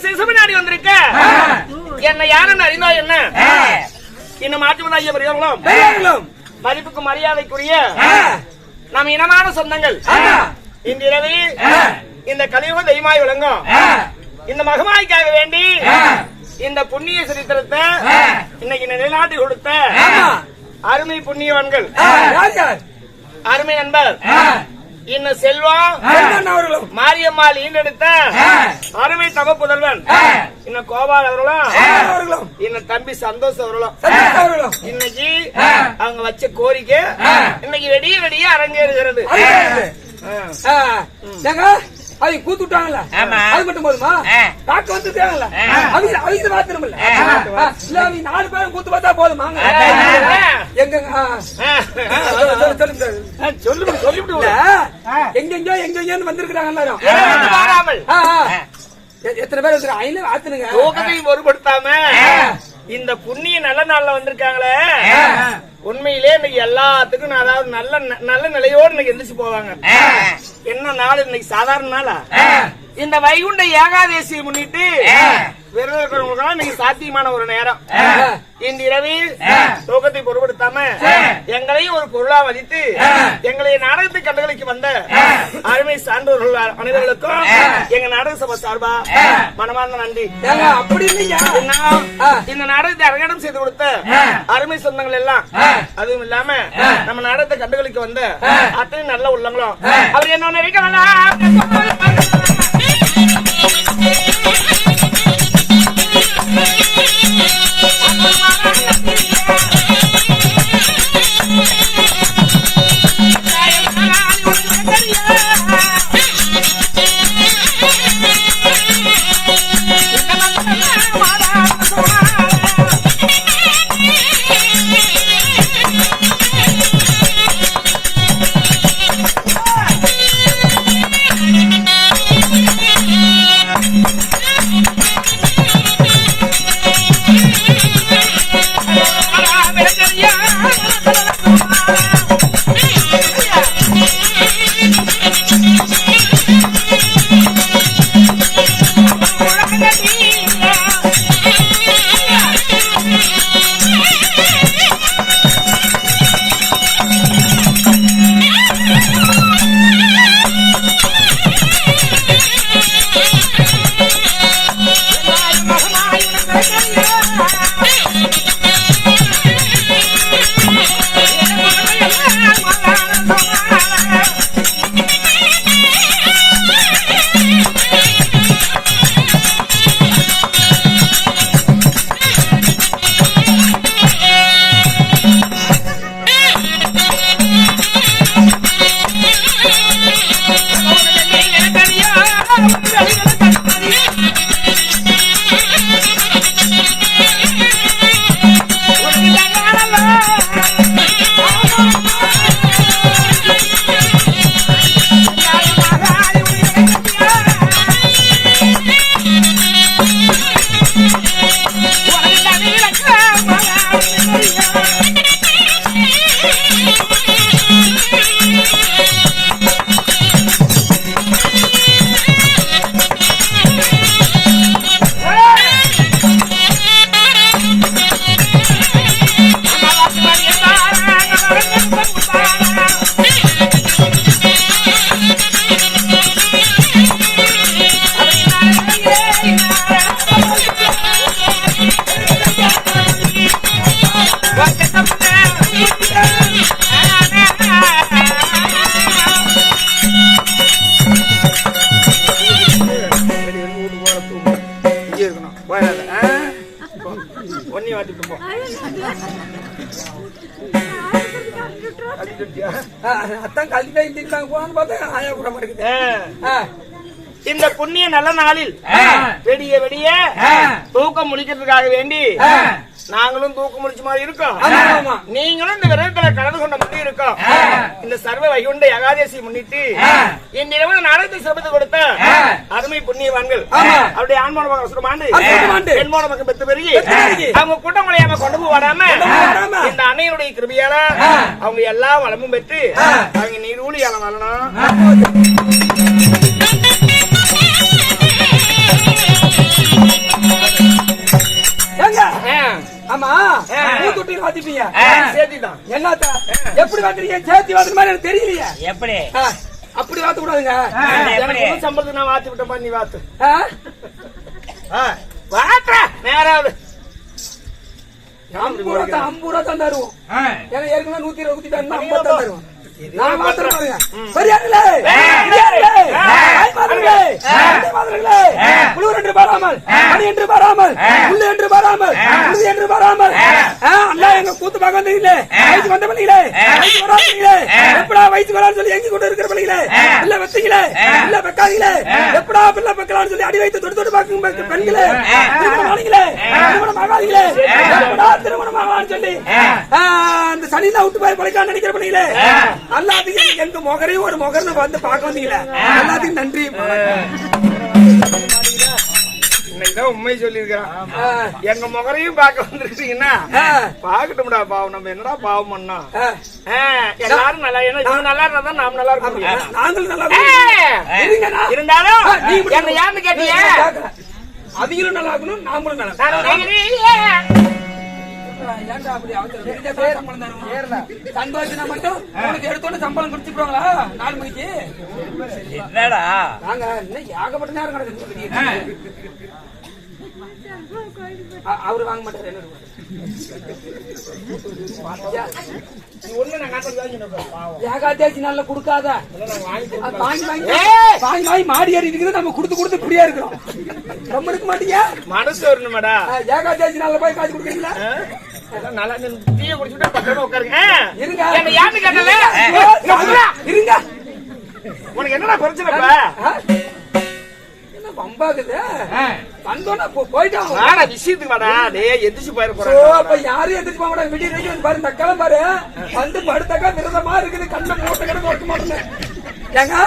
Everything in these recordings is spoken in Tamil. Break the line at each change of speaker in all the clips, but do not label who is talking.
சிசுபினாடி வந்திருக்க என்ன யாருன்னு அறிந்தா என்ன இன்னும் மாற்றுவதாயும் மதிப்புக்கு மரியாதைக்குரிய நம் இனமான சொந்தங்கள் இன்றிரவு இந்த கலியுக தெய்வமாய் விளங்கும் இந்த மகமாய்க்காக வேண்டி இந்த புண்ணிய சரித்திரத்தை இன்னைக்கு நிலைநாட்டி கொடுத்த அருமை புண்ணியவான்கள் அருமை நண்பர் இன்னும் செல்வம் மாரியம்மாள் ஈண்டெடுத்த அருமை தவ புதல்வன் இன்னும் கோபால் அவர்களும் இன்னும் தம்பி சந்தோஷ் அவர்களும் இன்னைக்கு அவங்க வச்ச கோரிக்கை இன்னைக்கு வெடிய வெடிய அரங்கேறுகிறது.
அவங்க கூத்து விட்டாங்கல்ல, அது மட்டும் போதுமா? காக்க வந்து தேவையில்ல, அவங்க மாத்திரம் இல்ல, அவங்க 4 பேரும் கூத்து பார்த்தா போதுமாங்க. எங்க சொல்லிவிடுவோம், எங்கெங்கயோ எங்கெங்கன்னு வந்திருக்கிறாங்க எல்லாரும். எத்தனை பேர் வந்து ஐநூறு ஆத்துனுங்க
தூக்கத்தையும் பொருட்படுத்தாம இந்த புண்ணிய நல்ல நாள்ல வந்திருக்காங்களே, உண்மையிலே இன்னைக்கு எல்லாத்துக்கும் அதாவது நல்ல நிலையோடு இன்னைக்கு எந்திரிச்சு போவாங்க. என்ன நாள் இன்னைக்கு சாதாரண நாளா? இந்த வைகுண்ட ஏகாதேசியை முன்னிட்டு விரதம் இருக்கிறவங்களுக்கு இன்னைக்கு சாத்தியமான ஒரு நேரம். இன்று இரவு தூக்கத்தை பொருட்படுத்தாம எங்களையும் ஒரு பொருளா மதித்து எங்களை நாடகத்தை கண்டுகளுக்கு வந்த அருமை சான்றோர்கள் அனைவர்களுக்கும் எங்க நாடக சபை சார்பா மனமார்ந்த நன்றி.
அப்படி இல்லையா,
இந்த நாடகத்தை அரங்கேற்றம் செய்து கொடுத்த அருமை சொந்தங்கள் எல்லாம், அதுவும் இல்லாம நம்ம நாடகத்தை கண்டுகளுக்கு வந்த அத்தனை நல்ல உள்ளங்களும் அவர் என்ன நினைக்க
அத்தான் கல்வி இந்திக்காங்க போனான்னு பார்த்தா ஆயா கூட இருக்குது.
இந்த புண்ணிய நல்ல நாளில் வெடிய வெடிய தூக்கம் முழிக்கிறதுக்காக வேண்டி நாங்களும் தூக்கம் முழிச்ச மாதிரி இருக்கோம். நீங்களும் இந்த விரதத்துல கலந்து கொண்ட மாதிரி இருக்கோம். இந்த சர்வ வைகுண்ட ஏகாதசி முன்னிட்டு இந்நிலவு நாளைக்கு சிறப்பு கொடுத்த அருமை புண்ணியவான்கள் அவருடைய ஆண்மான மகன் சுடமாண்டு பெண்மான மகன் பெற்று பெருகி அவங்க கூட்டம் முறையாம கொண்டு போடாம இந்த அன்னையுடைய கிருபியால அவங்க எல்லா வளமும் பெற்று அவங்க நீரூழியால வரணும்.
ஆமா கூத்துட்டி வாத்திப்பீங்க சேர்த்திதான் என்னத்தா எப்படி வாத்துறீங்க? சேர்த்தி வாத்துற மாதிரி எனக்கு தெரியலையே.
எப்படி
அப்படி வாத்த கூடாதுங்க.
சம்பளத்துக்கு நான் வாத்தி விட்டப்பா, நீ வாத்து வாத்த நேராவது
50 ரூபா தான் தருவோம். ஏன்னா ஏற்கனவே 120 50 தான் தருவோம். நான் மாத்திரம் பாருங்க. பெரியார்களே, குளிர் என்று பாராமல், மணி என்று பாராமல், புல்லு என்று பாராமல், புழுதி என்று பாராமல் அல்ல எங்க கூத்து பார்க்க வந்தீங்களே, வயசு வந்த பண்ணீங்களே, வயசு வராதீங்களே, எப்படா வயசு வரான்னு சொல்லி எங்க கொண்டு இருக்கிற பண்ணீங்களே, இல்ல வெத்தீங்களே, இல்ல வெக்காதீங்களே, எப்படா பிள்ளை பெக்கலான்னு சொல்லி அடி வைத்து தொட்டு தொட்டு பார்க்க பெண்களே, திருமணம் ஆனீங்களே, திருமணம் ஆகாதீங்களே, எப்படா திருமணம் ஆகலான்னு சொல்லி அந்த சனிதான் விட்டு போய் பழைக்கான்னு நினைக்கிற பண்ணீங்களே, எல்லாத்துக்கும் எங்க முகரையும் ஒரு முகர்னு வந்து பார்க்க வந்தீங்களா, எல்லாத்துக்கும் நன்றி.
இன்னைக்குதான் உண்மை சொல்லி இருக்கிறான். எங்க முகரையும் பார்க்க வந்துருக்கீங்கன்னா பாக்கட்டும்டா பாவம். நம்ம என்னடா பாவம் பண்ணோம்? எல்லாரும் நல்லா நல்லா இருந்தா நாம் நல்லா இருக்க முடியும்.
நாங்களும் நல்லா
இருந்தாலும் என்ன யாருன்னு கேட்டீங்க?
அவங்களும் நல்லா இருக்கணும், நாமளும் நல்லா. சந்தோஷம் மட்டும் உனக்கு எடுத்தோன்னு சம்பளம் குடிச்சுடுவாங்களா 4 மணிக்கு?
என்னடா
நாங்க இன்னும் ஏகப்பட்ட நேரம் கிடக்கு. அவரு வாங்க மாட்டாரு. என்ன ஏகாதேசி நாள்ல குடுக்காத வாங்கி மாடி ஏறி இருக்குது. நம்ம குடுத்து குடுத்து இப்படியா இருக்கிறோம். ரொம்ப இருக்க மாட்டீங்க,
மனசு வரணுமாடா.
ஏகாதேசி நாள்ல போய் காசு குடுக்குறீங்களா?
நல்லா டீயை குடிச்சுட்டு பக்கத்துல உட்காருங்க.
இருங்க,
யாருன்னு கேட்டல
இருங்க.
உனக்கு என்னடா பிரச்சனை?
பம்பாக்குது வந்தோன்னா போயிட்டான்.
விஷயத்துக்கு வாடா. டேய் எந்திரிச்சு போயிட போறேன்.
அப்ப யாரும் எந்திரிச்சு போக மாட்டாங்க. விடிய வரைக்கும் பாரு, தக்கால பாரு வந்து படுத்தக்கா விரதமா இருக்குது. கண்ணை மூட்டை கிடக்கு ஒட்ட மாட்டேங்க. ஏங்க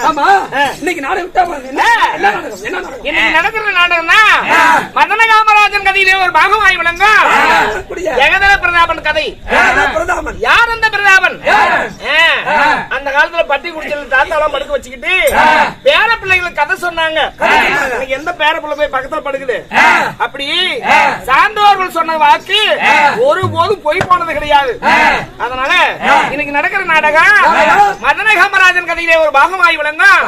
ஆமா இன்னைக்கு நாடகம் விட்டா என்ன நடக்கும்? என்ன நடக்கும்?
இன்னைக்கு நடக்கிற நாடகம்னா மதன காமராஜன் கதையிலே ஒரு பாகமாய் விளங்கும் ஜெகதல பிரதாபன் கதை.
பிரதாபன்
யார்? அந்த பிரதாபன் அந்த காலத்துல பட்டி குடிச்சல் தாத்தாலாம் படுக்க வச்சுக்கிட்டு பேர பிள்ளைகளுக்கு கதை சொன்னாங்க. எந்த பேர பிள்ளை போய் பக்கத்துல படுக்குது? அப்படி சான்றோர்கள் சொன்ன வாக்கு ஒருபோதும் பொய் போனது கிடையாது. அதனால இன்னைக்கு நடக்கிற நாடகம் மதன காமராஜன் கதை ஒரு பாகமாய் விளங்கும்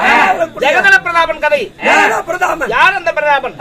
ஜெகதல பிரதாபன் கதை. யார் அந்த பிரதாபன்?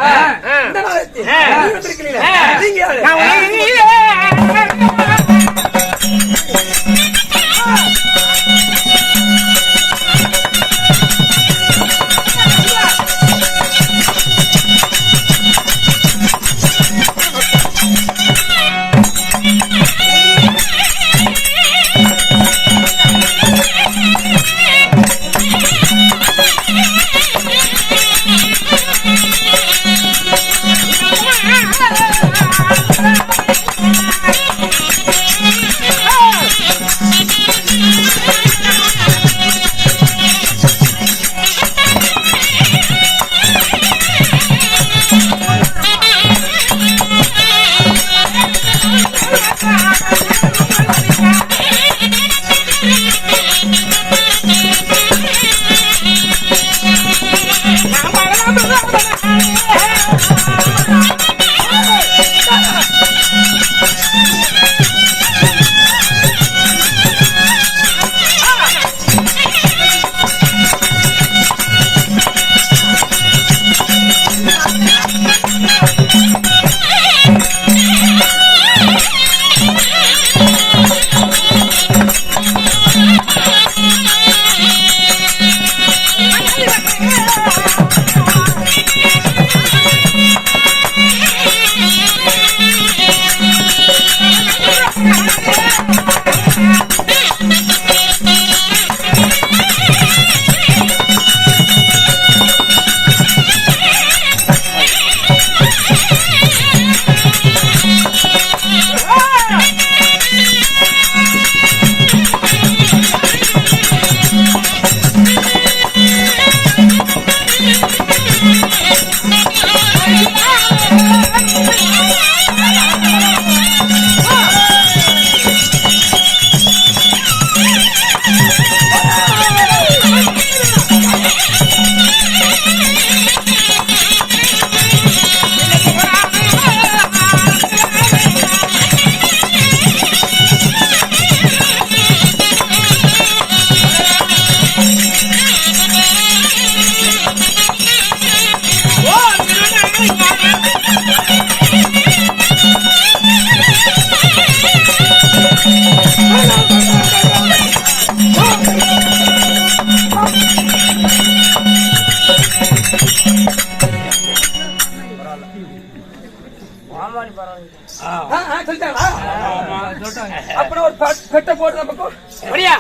அப்புறம் ஒரு பெட்டை போட்டு நம்ம
அப்படியா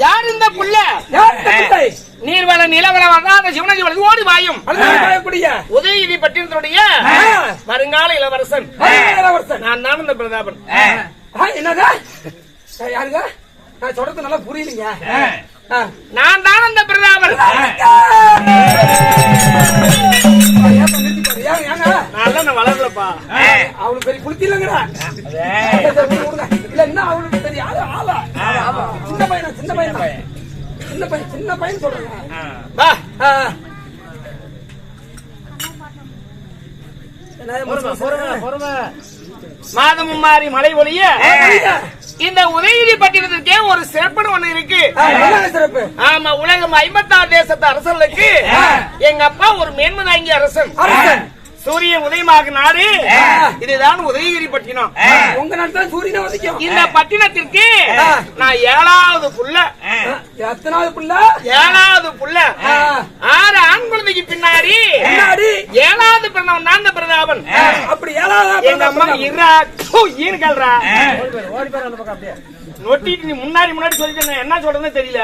யார் இந்த புள்ள நீர்வள நிலவள வராத சிவனதி வளர்ந்து ஓடி வாயும் உதயநிதி பட்டினத்தினுடைய வருங்கால இளவரசன் நான் தான் இந்த பிரதாபன்.
என்னதா யாருங்க நான் சொல்றது நல்லா புரியலீங்க.
நான் தான் இந்த பிரதாபன். நான் வளரலப்பா
அவளுக்கு பெரிய குளித்தி இல்லைங்கடா. இல்ல என்ன அவளுக்கு பெரிய ஆளு ஆளா சின்ன பையன் சின்ன பையன் சின்ன பையன் சொல்றேன்.
மாதமும் மாறி மழை ஒழிய இந்த உதயநிதி பட்டினத்திற்கே ஒரு சிறப்பு ஒண்ணு இருக்கு.
சிறப்பு
ஆமா, உலகம் 56 தேசத்து அரசர்களுக்கு எங்க அப்பா ஒரு மேன்மை தாங்கிய அரசன். சூரியன் உதயமாக நாடு இதுதான் உதயகிரி பட்டினம்.
உங்க நாட்டுல சூரியன் உதிக்கும்.
இந்த பட்டினத்திற்கு நான் 7வது புள்ள.
எத்தனாவது புள்ள?
7வது புள்ள. 6 ஆண் குழந்தைக்கு பின்னாடி 7வது பிறந்தவன் தான் இந்த பிரதாபன்.
அப்படி 7வது
எங்க அம்மா ஈனு கல்றா நொட்டிட்டு நீ முன்னாடி சொல்லிட்டு என்ன சொல்றதுன்னு தெரியல.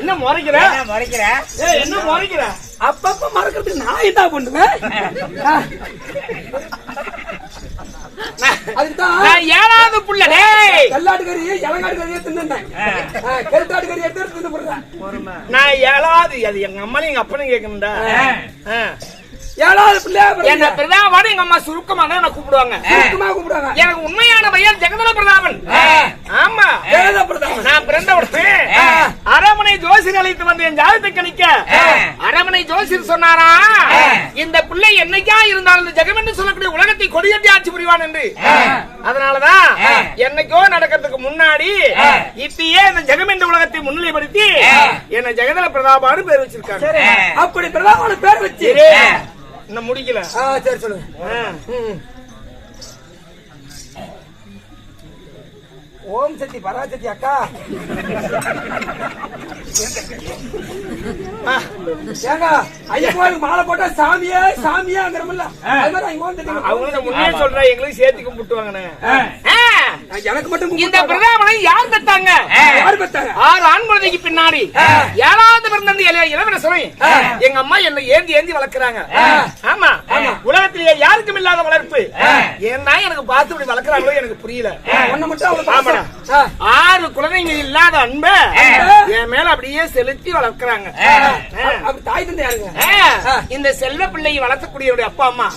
என்ன முறைக்கிற என்ன முறைக்கிற?
அப்பப்ப மறக்கிறதுக்கு நான் என்ன பண்ணுவேன்? அதுதான்
7வது புள்ள.
கல்லாட்டு கறி இளங்காட்டு கறியை தின்னேன், கருத்தாட்டு கறி எடுத்து தின்னு போடுறேன்.
நான் 7வது. அது எங்க அம்மாலும் எங்க அப்பனும் கேட்கணும்டா.
7வது பிள்ளையா
என்ன பிரதாபன் எங்க அம்மா சுருக்கமா தான் கூப்பிடுவாங்க. எனக்கு உண்மையான பையன் ஜெகதல பிரதாபன். ஆமா, நான் பிறந்தவுடனே அரமனை ஜோசியர் அழைத்து வந்து என் ஜாதகத்தை கணிக்க அரமனை ஜோசியர் சொன்னாரா, இந்த பிள்ளை என்னைக்கா இருந்தாலும் இந்த ஜெகம் என்று சொல்லக்கூடிய உலகத்தை கொடியேற்றி ஆட்சி புரிவான் என்று. அதனாலதான் என்னைக்கோ நடக்கிறதுக்கு முன்னாடி இப்பயே இந்த ஜெகம் என்ற உலகத்தை முன்னிலைப்படுத்தி என்ன ஜெகதல பிரதாபான்னு பேர் வச்சிருக்காங்க.
அப்படி பிரதாபான பேர் வச்சு
இன்னும் முடிக்கல.
சரி சொல்லுங்க. ஓம் சக்தி பராசக்தி அக்கா ஏங்க ஐயப்பனுக்கு மாலை போட்டா சாமியே சாமியாங்கிறமில்ல அது மாதிரி
அவங்க முன்னே சொல்ற எங்களுக்கு சேர்த்து கும்பிட்டுவாங்க.
எனக்கு மட்டும்
இந்த பிரதாபனை யார் பெற்றாங்க? 6 ஆண் குழந்தைக்கு பின்னாடி 7வது பிறந்த இளவரசனை எங்க அம்மா என்னை ஏந்தி வளர்க்கிறாங்க. ஆமா, உலகத்திலேயே யாருக்கும் இல்லாத வளர்ப்பு. ஏன்னா எனக்கு பார்த்து இப்படி வளர்க்கிறாங்களோ எனக்கு புரியல.
ஒண்ணு மட்டும்
6 குழந்தைங்க இல்லாத அன்ப என் மேல அப்படியே செலுத்தி வளர்க்கிறாங்க.
தாய் தந்தை யாருங்க?
இந்த செல்வ பிள்ளையை வளர்த்தக்கூடிய அப்பா அம்மா.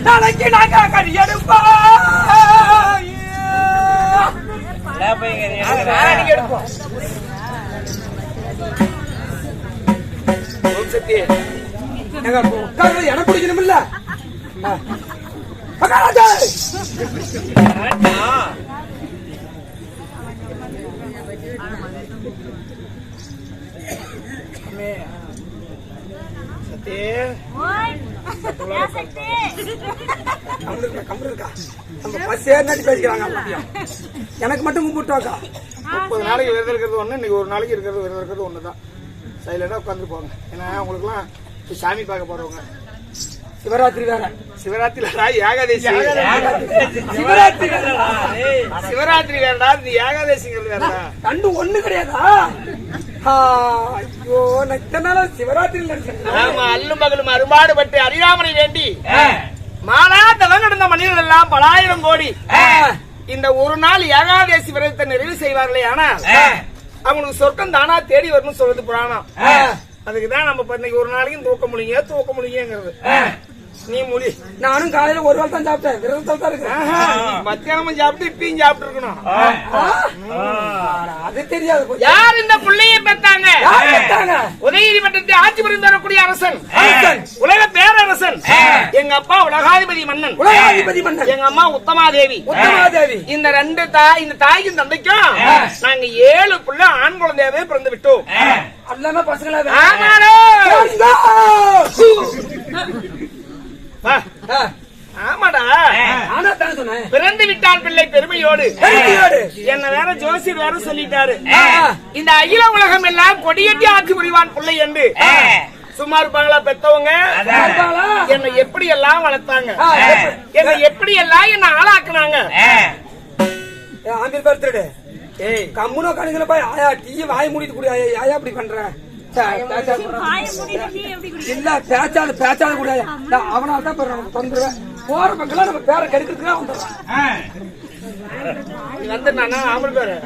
நாளைக்கு நாங்க கறி எடுப்போம்.
நாளைக்கு எடுப்போம். சக்தி
உட்கார்ந்து எனக்கு பிடிக்கணும் இல்ல மகாராஜா.
சக்தி
கம்பு இருக்கா நம்ம பஸ் ஏறினாடி பேசிக்கிறாங்க. எனக்கு மட்டும் கும்பிட்டாக்கா
30 நாளைக்கு விரதம் இருக்கிறது ஒண்ணு, இன்னைக்கு ஒரு நாளைக்கு இருக்கிறது விரதம் இருக்கிறது ஒண்ணுதான். சைலண்டா உட்காந்து போங்க. ஏன்னா உங்களுக்கு எல்லாம் சாமி பார்க்க போறவங்க.
சிவராத்திரி வேற.
சிவராத்திரி ஏகாதேசி.
சிவராத்திரி
சிவராத்திரி வேறடா, இது ஏகாதேசிங்கிறது வேறடா.
கண்டு ஒண்ணு கிடையாதா? ஐயோ நான் இத்தனை நாளா சிவராத்திரி நினைச்சேன்.
ஆமா, அல்லும் பகலும் அரும்பாடுபட்டு அறியாமனை வேண்டி மாலா தவம் நடந்த மனிதர்கள் எல்லாம் பலாயிரம் கோடி இந்த ஒரு நாள் ஏகாதேசி விரதத்தை நிறைவு செய்வார்களே, ஆனால் அவங்களுக்கு சொர்க்கம் தானா தேடி வரணும்னு சொல்றது புராணம். அதுக்குதான் நம்ம இன்னைக்கு ஒரு நாளைக்கும் தூக்க முடியுங்கிறது. நீ முடி.
நானும் காலையில ஒரு வேளை தான் சாப்பிட்டேன். விரதத்தில் தான் இருக்கேன்.
மத்தியானமும் சாப்பிட்டு இப்பயும் சாப்பிட்டு இருக்கணும்.
அது தெரியாது.
யார் இந்த பிள்ளையை பெற்றாங்க? உதயகிரி மட்டத்தை ஆட்சி புரிந்து வரக்கூடிய அரசன், உலக பேரரசன். எங்க அப்பா உலகாதிபதி மன்னன். எங்க அம்மா உத்தமாதேவி. இந்த தாய்க்கும் தந்தைக்கும் நாங்க 7 பிள்ளை ஆண் குழந்தையாவே பிறந்து விட்டோம்.
எல்லாமே பசங்களா?
ஆமாடா,
சொன்னேன்.
பிறந்து விட்டான் பிள்ளை பெருமையோடு. என்ன வேற ஜோசியர் வேற சொல்லிட்டாரு, இந்த அகில உலகம் எல்லாம் கொடியேற்றி ஆட்சி புரிவான் பிள்ளை என்று. சும்மா இருப்பாங்களா பெத்தவங்க? என்னை எப்படி எல்லாம் வளர்த்தாங்க, என்னை எப்படி எல்லாம் என்ன ஆளாக்குனாங்க.
ஆம்பிள் பர்த்டே கம்முனோ கணக்குல ஆயா டீ வாய் மூடிட்டு கூடிய ஆயா அப்படி பண்ற இல்ல பேச்சாத கூடாது. அவனால தான் தொந்துருவேன். போற பக்கம் நம்ம பேரை கெடுக்கிறதுக்கு வந்துடுறான்.
வந்து ஆம்பள் பேரு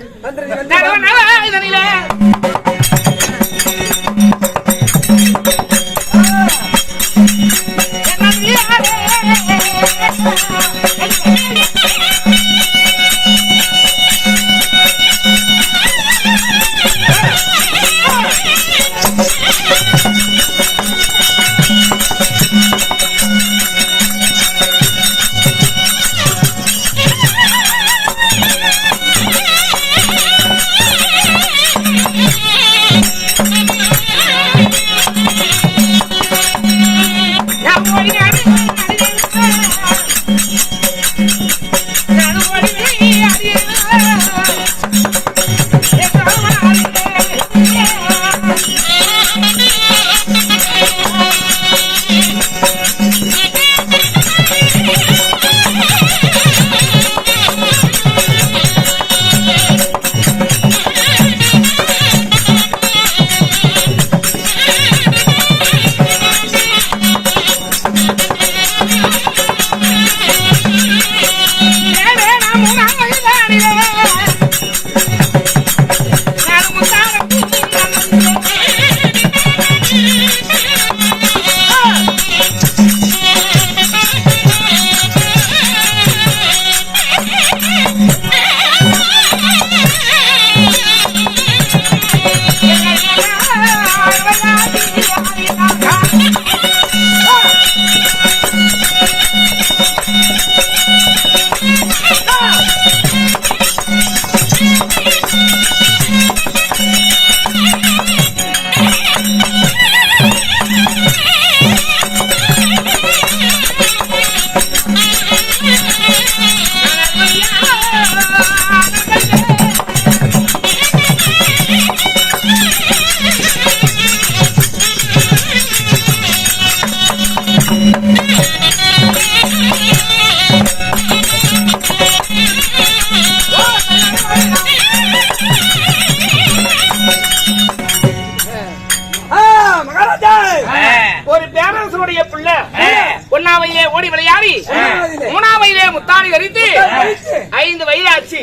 ஒரு பேரரசனுடைய பிள்ளை 1ஆம் வயதிலே ஓடி விளையாடி 3ஆம் வயதிலே முத்தாடி வரித்து 5 வயது ஆச்சு.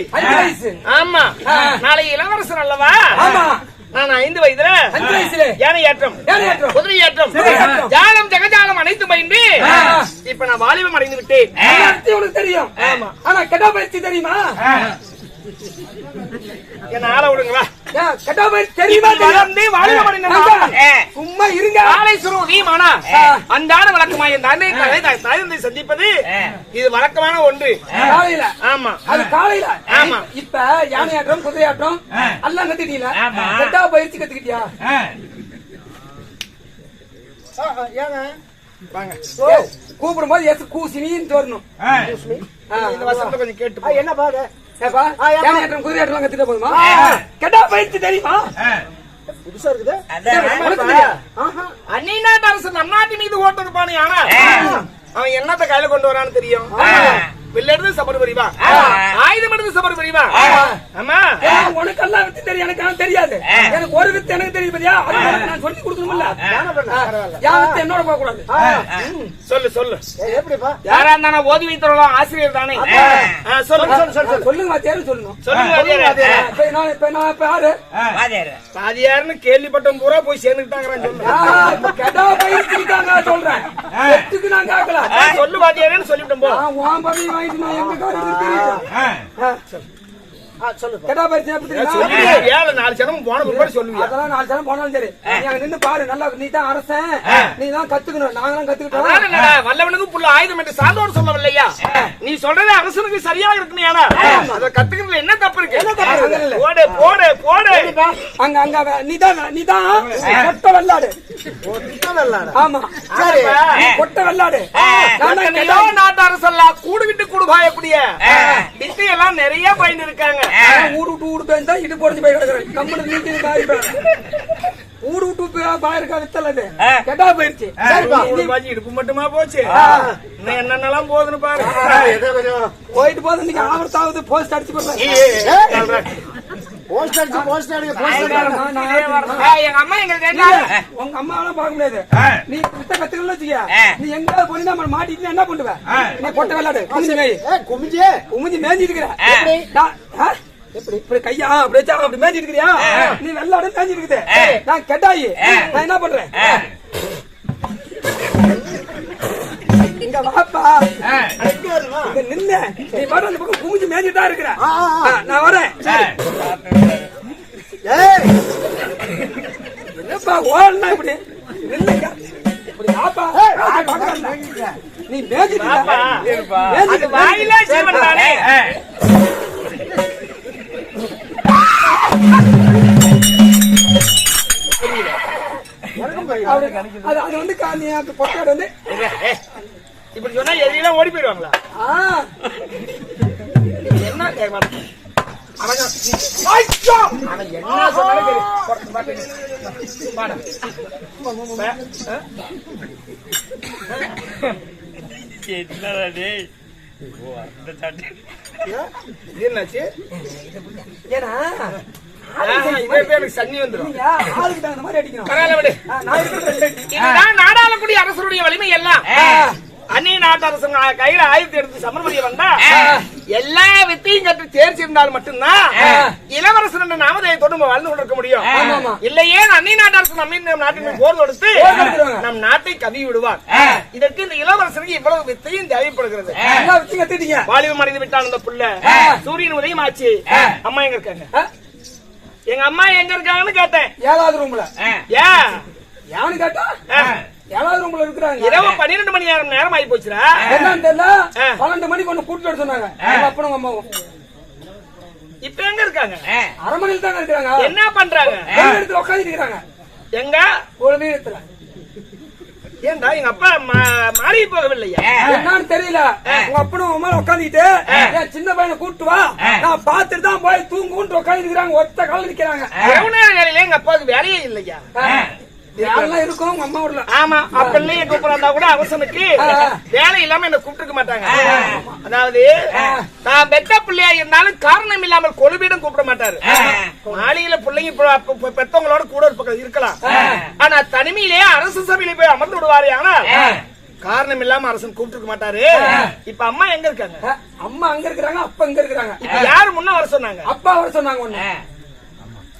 ஆமா, நாளை இளவரசன் அல்லவா? நான் 5 வயதுல யானை ஏற்றம், குதிரை ஏற்றம், ஜாலம் ஜெகஜாலம் அனைத்து பயின்று நான் வாலிபம் அடைந்து விட்டேன்.
உனக்கு தெரியும்.
ஆமா.
ஆனா கெட்டா பயிற்சி தெரியுமா?
என்ன ஆள விடுங்களா?
கெட்டா பயிற்சி தெரியுமா?
வளர்ந்து வாலிபம் அடைந்த
சும்மா இருங்க.
காலை சுருதி மானா அன்றாட வழக்கமா என் தந்தை சந்திப்பது இது வழக்கமான ஒன்று.
காலையில.
ஆமா.
அது காலையில.
ஆமா.
இப்ப யானையாட்டம் குதிரையாட்டம் எல்லாம் கத்துக்கிட்டீங்களா? கெட்டா பயிற்சி கத்துக்கிட்டியா?
ஏங்க வாங்க
கூப்பிடும் போது எஸ் கூசினின்னு சொல்லணும்.
இந்த வசனத்தை கொஞ்சம் கேட்டு என்ன பாரு.
யானையாட்டம் குதிரையாட்டம் கத்துக்கிட்ட போதுமா? கெட்டா பயிற்சி தெரியுமா?
புதுசா இருக்குது. அன்னை நாட்டு அரசு நம் நாட்டு மீது ஓட்டது பானே. ஆனா அவன் என்னத்த கையில கொண்டு வரான்னு தெரியும். வில்ல எடுத்து சபர் புரிவா, ஆயுதம் எடுத்து சபர் புரிவா. ஆமா.
உனக்கு எல்லாம் வித்து தெரியும், எனக்கு தெரியாது. எனக்கு ஒரு வித்து எனக்கு தெரியும் பாத்தியா? நான் சொல்லி கொடுக்கணும்ல. யார் வித்து என்னோட போக கூடாது.
சொல்லு சொல்லு. எப்படிப்பா? யாரா இருந்தா ஓதி வைத்தவங்க ஆசிரியர் தானே.
சொல்லுங்க வாத்தியாரு சொல்லணும்.
பாதியாருன்னு கேள்விப்பட்டவங்க பூரா போய் சேர்ந்துட்டாங்க.
சொல்றேன்
சொல்லு வாத்தியாருன்னு சொல்லிவிட்டோம் போ. நாலு ஜனம் போன பிற்பாடு சொல்லுவீங்க.
அதெல்லாம் 4 ஜனம் போனாலும் சரி, நின்று பாரு. நல்லா நீ தான் அரசன், நீ தான் கத்துக்கணும். நாங்களாம் கத்துக்கிட்டோம்.
வல்லவனுக்கு புள்ள ஆயுதம் என்று சார்ந்தோடு சொல்லவில்லையா? நீ சொல்றது அரசனுக்கு சரியா இருக்குன்னு. அதை கத்துக்கிறதுல என்ன தப்பு இருக்கு? போடு போடு போடு.
அங்க அங்க நீதான் கொட்ட வெள்ளாடு. ஆமா கொட்ட வெள்ளாடு.
நாட்டு அரசெல்லாம் கூடு விட்டு கூடு பாயக்கூடிய வித்து எல்லாம் நிறைய பயந்து இருக்காங்க.
ஊடு விட்டு ஊடு பேஞ்சா இடு போடுச்சு போய் கிடக்குறேன். கம்பெனி ஊடு விட்டு பாயிருக்கா வித்தல கெட்டா போயிருச்சு.
இடுப்பு மட்டுமா போச்சு, என்னென்னலாம் போகுதுன்னு பாரு.
போயிட்டு போது இன்னைக்கு ஆவர்த்தாவது போஸ்ட் அடிச்சு போடுறேன்.
எங்க அம்மா எங்க
உங்க அம்மாவெல்லாம் பார்க்க முடியாது. நீ வித்த கத்துக்கல வச்சுக்க, நீ எங்க போனா மாட்டிட்டு என்ன பண்ணுவ? நீ கொட்ட விளையாடு குமிஞ்சு மேஞ்சிட்டு இருக்கிற. இப்படி கையா அப்படி வச்சா அப்படி மேஞ்சிட்டு இருக்கிறியா? நீ வெள்ளாடு மேஞ்சிட்டு இருக்குது. நான் கெட்டாயி நான் என்ன பண்றேன்? இங்க வாப்பா, இங்க நின்னு நீ வர அந்த பக்கம் குமிஞ்சு மேஞ்சிட்டு தான் இருக்கிற. நான் வரேன். என்னப்பா ஓடனா இப்படி நில்லுங்க. இப்படி வாப்பா, நீ மேஞ்சிட்டு
வாயில ஜீவன் தானே.
அது வந்து பொட்டாடு வந்து
இப்படி சொன்னா எதிரெல்லாம் ஓடி போயிடுவாங்களா? என்ன அவன் என்ன சொன்னாலும் என்னாச்சு?
ஏன்னா
சன்னி வந்துடும்.
ஆளுக்கு தகுந்த மாதிரி அடிக்கணும்.
இதுதான் நாடாளக்கூடிய அரசருடைய வலிமை எல்லாம். அந்நிய நாட்டு அரசு கையில ஆயுதத்தை எடுத்து சமர்மணிய வந்தா எல்லா வித்தையும் கற்று தேர்ச்சி இருந்தால் மட்டும்தான் இளவரசன் என்ற நாமதையை தொட்டு வாழ்ந்து கொண்டிருக்க முடியும். இல்லையே அந்நிய நாட்டு அரசு நம்ம நாட்டின் போர் தொடுத்து நம் நாட்டை கவி விடுவார். இதற்கு இந்த இளவரசனுக்கு இவ்வளவு வித்தையும் தேவைப்படுகிறது. வாலிபம் அடைந்து விட்டான் அந்த புள்ள. சூரியன் உதயம் ஆச்சு. அம்மா எங்க இருக்காங்க? எங்க அம்மா எங்க இருக்காங்கன்னு கேட்டேன்.
7வது ரூம்ல.
யானு கேட்டா
7வது ரூம்ல இருக்கிறாங்க.
இரவு 12 மணி நேரம் ஆகி போச்சுடா.
என்னன்னு தெரியல, 12 மணிக்கு ஒண்ணு கூட்டிட்டு வர சொன்னாங்க அப்பனும் அம்மாவும்.
இப்ப எங்க இருக்காங்க?
அரண்மனையில் தான் இருக்காங்க. என்ன
பண்றாங்க?
உட்காந்துட்டு இருக்காங்க.
எங்க?
ஒரு வீட்டுல.
ஏன்டா எங்க அப்பா மாறி போகவில்லையா?
என்னன்னு தெரியல. உங்க அப்பனும் அம்மா உட்காந்துட்டு சின்ன பையனை கூப்பிட்டு வா, நான் பாத்துட்டு தான் போய் தூங்குன்னு உட்காந்து இருக்கிறாங்க. ஒத்த கால நிக்கிறாங்க.
எங்க அப்பாவுக்கு வேலையே இல்லையா?
இருக்கும் உங்க அம்மா ஊர்ல.
ஆமா, அப்ப கூப்பிடா கூட அவசனுக்கு வேலை இல்லாம என்ன கூப்பிட்டுக்க மாட்டாங்க. அதாவது நான் பெத்த பிள்ளையா இருந்தாலும் காரணம் இல்லாமல் கொழுபீடம் கூப்பிட மாட்டாரு. மாளிகையில பிள்ளைங்க பெத்தவங்களோட கூட இருக்கலாம். ஆனா தனிமையிலேயே அரசு சபையில போய் அமர்ந்து விடுவாரு. ஆனா காரணம் இல்லாம அரசன் கூப்பிட்டுக்க மாட்டாரு. இப்ப அம்மா எங்க இருக்காங்க?
அம்மா அங்க இருக்கிறாங்க, அப்பா இங்க இருக்கிறாங்க.
இப்ப யாரு முன்ன வர சொன்னாங்க?
அப்பா வர சொன்னாங்க. ஒண்ணு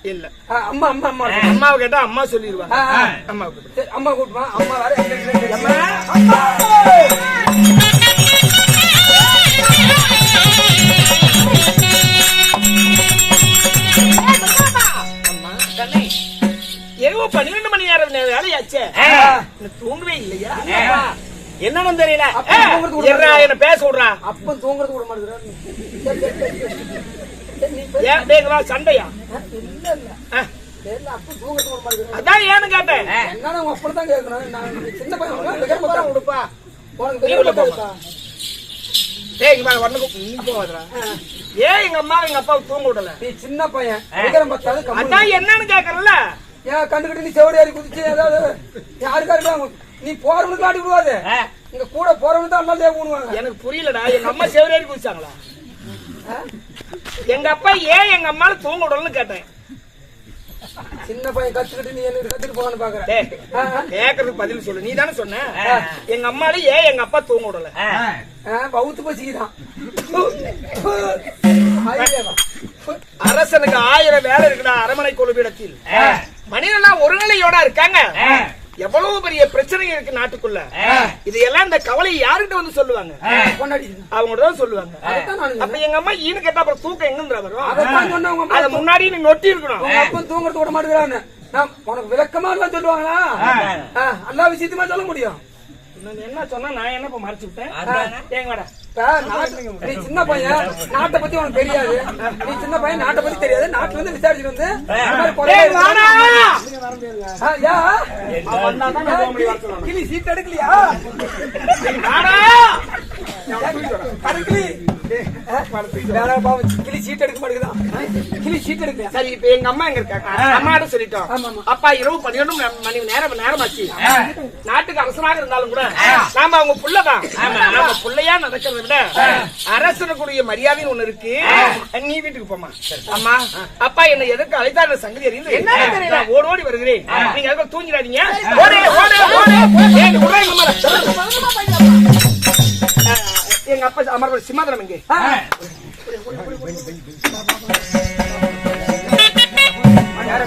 இல்ல,
அம்மா அம்மா அம்மா
அம்மாவை கேட்டா அம்மா சொல்லிடுவாங்க. அம்மா
அம்மா கூப்பிடுவான். அம்மா வர
இன்னும் தூங்கவே இல்லையா என்னன்னு தெரியல
அப்ப தூங்குறதுக்கு விட
என்ன என்ன பேச விடுறா
அப்பன் தூங்குறதுக்கு விட மாட்டேங்கிறாரு.
ஏன் டேய் சண்டையா
இல்ல இல்ல தெரியல, அப்பன் தூங்குறதுக்கு விட மாட்டேங்கிறாரு.
அதான் ஏன்னு கேட்டேன்
என்னன்னா உங்க அப்பன் தான் கேட்கணும். நான் சின்ன பையன்
உடுப்பா
உனக்கு
நீ உள்ள
தெரியல.
போப்பா. டேய் இங்க பாரு வரணும் நீ போவாதடா ஏன் எங்க அம்மா எங்க அப்பா தூங்க விடல
நீ சின்ன பையன் விக்ரம் பத்தாது கம்மி.
அதான் என்னன்னு கேக்குறல
ஏன் கண்டுகிட்டு நீ செவடி ஏறி குதிச்சு ஏதாவது யாருக்காரு நீ போறவனுக்கு ஆடி விடுவாது. இங்க கூட போறவனுக்கு தான் நல்லா ஊனுவாங்க.
எனக்கு புரியலடா எங்க அம்மா செவரேறி குதிச்சாங்களா எங்க அப்பா ஏன் எங்க அம்மால தூங்க விடலன்னு கேட்டேன்
சின்ன பையன் கத்துக்கிட்டு நீ என்ன கத்துட்டு போகணும்னு பாக்குற.
டேய், கேக்குறதுக்கு பதில் சொல்லு நீ தானே சொன்ன எங்க அம்மால ஏன் எங்க அப்பா தூங்க விடல
பௌத்து பசிக்குதான்.
அரசனுக்கு 1000 வேலை இருக்குடா அரமனை கொலுபீடத்தில் மனிதெல்லாம் ஒரு நிலையோட இருக்காங்க எவ்வளவு பெரிய பிரச்சனை இருக்கு நாட்டுக்குள்ள இதையெல்லாம் இந்த கவலை யாருக்கிட்ட வந்து சொல்லுவாங்க அவங்க தான் சொல்லுவாங்க அப்ப எங்க அம்மா ஈனு கேட்டா அப்புறம் தூக்கம் எங்க வரும் அத முன்னாடி நீ நொட்டி இருக்கணும்
அப்பன் தூங்குறது விட மாட்டேங்கிறான்னு உனக்கு விளக்கமா எல்லாம் சொல்லுவாங்களா எல்லா விஷயத்தையுமா சொல்ல முடியும்.
என்ன சொன்னா நான் என்ன இப்ப மறைச்சு விட்டேன் ஏங்கடா
நீ சின்ன பையன் நாட்டை பத்தி உனக்கு தெரியாது. நீ சின்ன பையன் நாட்டை பத்தி தெரியாது. நாட்டுல இருந்து விசாரிச்சுட்டு வந்து கிளி சீட் எடுக்கலையா கிளி சீட் எடுக்க மாட்டேங்குதான். கிளி சீட் எடுக்கலையா?
சரி இப்ப எங்க அம்மா எங்க இருக்காங்க அம்மாட்ட சொல்லிட்டோம் அப்பா இரவு 12 மணி நேரமாச்சு நாட்டுக்கு அரசனாக இருந்தாலும் கூட நாம அவங்க புள்ளதான் நாம புள்ளையா நடக்கிறத விட அரசனுக்குரிய மரியாதைன்னு ஒண்ணு இருக்கு நீ வீட்டுக்கு போமா அம்மா அப்பா என்ன எதற்கு அழைத்தார் சங்கதி அறிந்து என்ன ஓடி வருகிறேன் நீங்க எதுக்கு தூங்கிடாதீங்க எங்க அப்பா அமர் சிம்மாதனம் எங்கே
யாரு